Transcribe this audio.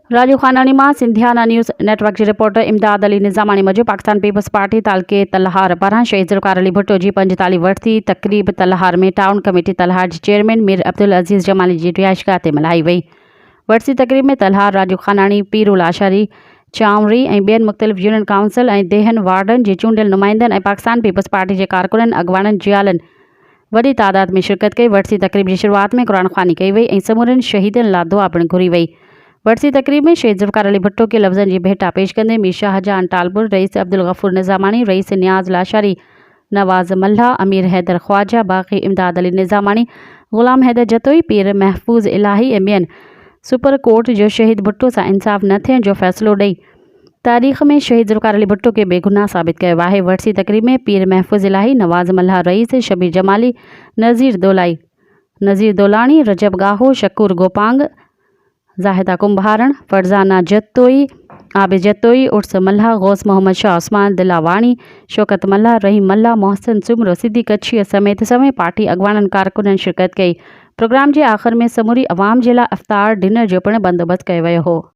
राजू खानानी मां सिंधियाना news network जी reporter इमदाद Ali निज़ामानी Mujib Pakistan peoples party तालके तलहार पारां शहीद ज़ुल्फ़िकार अली भुट्टो जी 45 वरती तकरीब तलहार में टाउन कमेटी तलहार जी चेयरमैन मीर अब्दुल अज़ीज़ जमाली जी रिहाइशगाह ते मल्हाई वई। वरसी तकरीब में तलहार राजू खानानी पीरुल आशारी चांवरी ऐं ॿियनि मुख़्तलिफ़ यूनियन काउंसिल ऐं देहन वार्डन जे चूंडियल नुमाइंदनि ऐं पाकिस्तान पीपल्स पार्टी जे कारकुननि अॻवाननि जियालनि वॾी तादाद में शिरकत कई। वरसी तकरीब की शुरुआत में कुरान ख़्वानी कई वई ऐं समूरनि शहीदनि लाइ दुआ पिणु घुरी वई। वरसी तकरीब में शहीद ज़ुल्फ़िकार अली भुट्टो के लफ्ज़न की भेटा पेश कंदे मीर शाहजहां टालपुर, रईस अब्दुल गफूर निज़ामानी, रईस नियाज़ लाशारी, नवाज़ मल्हा, अमीर हैदर ख्वाजा, बाक़ी इमदाद अली निज़ामानी, ग़ुलाम हैदर जतोई, पीर महफूज़ इलाही ऐं ॿियनि सुपर कोर्ट जो शहीद भुट्टो से इंसाफ न थियण जो फ़ैसिलो ॾेई तारीख़ में शहीद ज़ुल्फ़िकार अली भुट्टो के बेगुनाह साबित किया है। वरसी तकरीब में पीर महफूज़ इलाही, नवाज़ मल्हा, रईस, शबीर जमाली, नज़ीर दोलानी, रजब गाहो, शकूर गोपांग, जाहिदा कुंभारण, फरजाना जतोई, आबिद जतोई, उर्स मल्हा, गौस मोहम्मद शाह उस्मान दिलावाणी, शौकत मल्हा, रहीम मल्हा, मोहसिन सुमरो, सिद्दी कच्छी समेत समय पार्टी अॻवाननि कारकुननि शिरकत कई। प्रोग्राम के आखिर में समूरी अवाम के लिए इफ्तार डिनर जो पिणु बंदोबस्त कयो वियो हो।